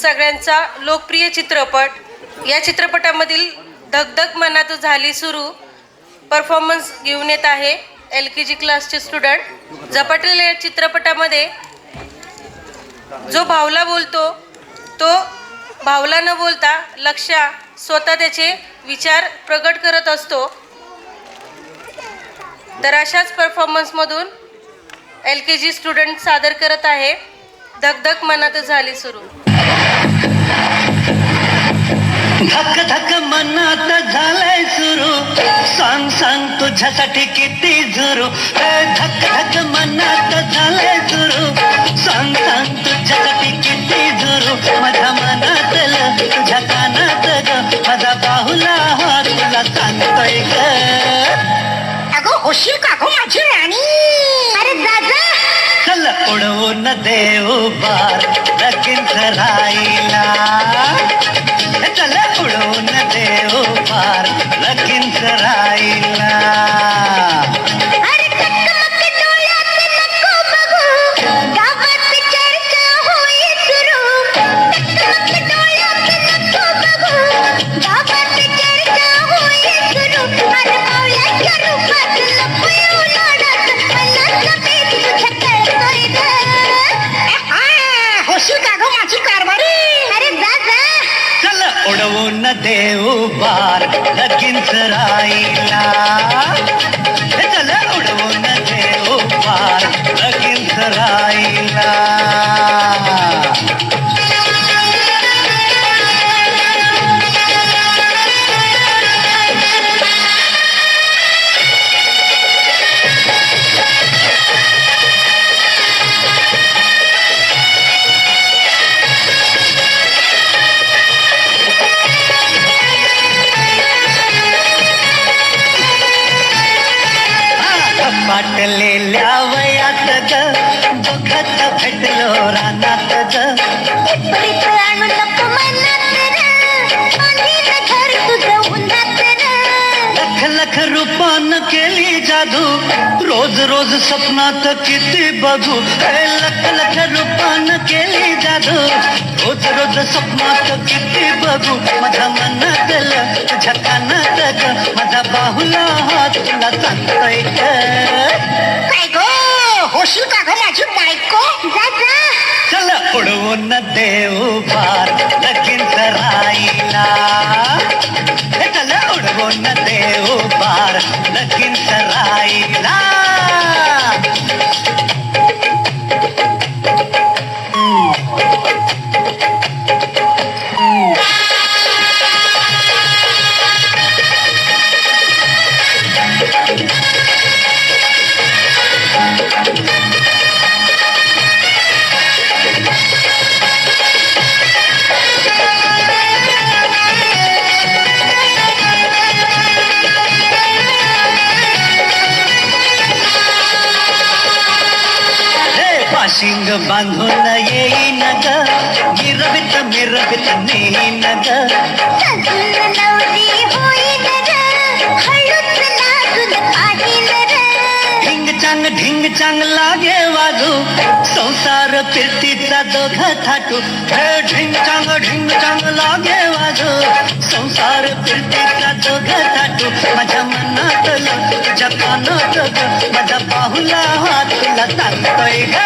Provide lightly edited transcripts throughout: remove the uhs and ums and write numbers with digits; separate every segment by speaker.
Speaker 1: सगळ्यांचा लोकप्रिय चित्रपट. या चित्रपटामधील धगधग मनात झाली सुरू परफॉर्मन्स घेऊन येत आहे LKG क्लासचे स्टुडंट. झपाटलेल्या चित्रपटामध्ये जो भावला बोलतो तो भावला न बोलता लक्ष्या स्वतः त्याचे विचार प्रकट करत असतो. तर अशाच परफॉर्मन्समधून LKG स्टुडंट सादर करत आहे धगधग मनात झाली सुरू.
Speaker 2: धक धक मनात झालंय सुरू, सांग सांग तुझ्यासाठी किती झुरू. धक धक मनात झालंय सुरू, सांग सांग तुझ्यासाठी किती झुरू. माझ्या मनातलं तुझ्या कानात ग, माझा बाहुला हा तुला सांगतोय ग.
Speaker 3: अगं होशील का गो माझी राणी? अरे दादा
Speaker 2: चल उडवून देऊ बार लगीन करायला. चल उडवून देऊ बार लगीन करायला.
Speaker 3: अरे टकमक डोळ्यात नको बघू, गावात चर्चा होई सुरू. टकमक डोळ्यात नको बघू, गावात चर्चा होई सुरू. अरे मावळ्याच्या रूपात लपयो लाडात मनातलं पेच तुझ्या कळतोय ग. होशील का गो माझी कारभारी? अरे दादा
Speaker 2: चल उडवून देऊ बार लगीन करायला. चल उडवून देऊ बार लगीन करायला. पाटलेल्या वयात ग बघत भेटलो रानात ग.
Speaker 3: इपरीत आणू नको मनात र, बांधील घर तुझं उन्हात र.
Speaker 2: लख लख रूपान केली जादू, रोज रोज स्वप्नात किती बघू. लख लख रूपान केली जादू, रोज रोज स्वप्नात किती बघू. माझ्या मनातलं तुझ्या कानात ग, माझा बाहुला हा तुला सांगतोय ग.
Speaker 3: काय गो होशील का गो माझी बायको? दादा
Speaker 2: चल उडवून देऊ बार लगीन करायला. चल उडवून देऊ बार लगीन करायला. शिंग बांधून येईन ग, मिरवित मिरवित नेईन ग.
Speaker 3: सजून नवरी होईन र, हळूच लागून पाहिल र.
Speaker 2: ढिंग चांग लागे वाजू, संसार फिरतीचा दोघ थाटू. ढिंग चांग लागे वाजू, संसार फिरतीचा दोघ थाटू. माझ्या मनातलं तुझ्या कानात ग, माझा बाहुला हा तुला सांगतोय ग.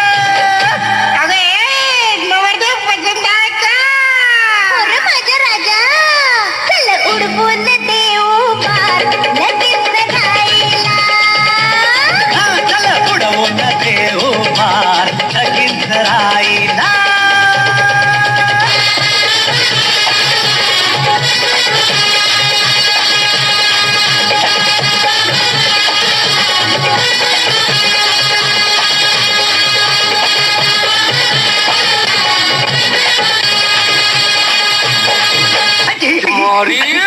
Speaker 3: उडवून देऊ बार लगीन करायला.
Speaker 2: चल उडवून देऊ बार लगीन करायला.
Speaker 4: Maria!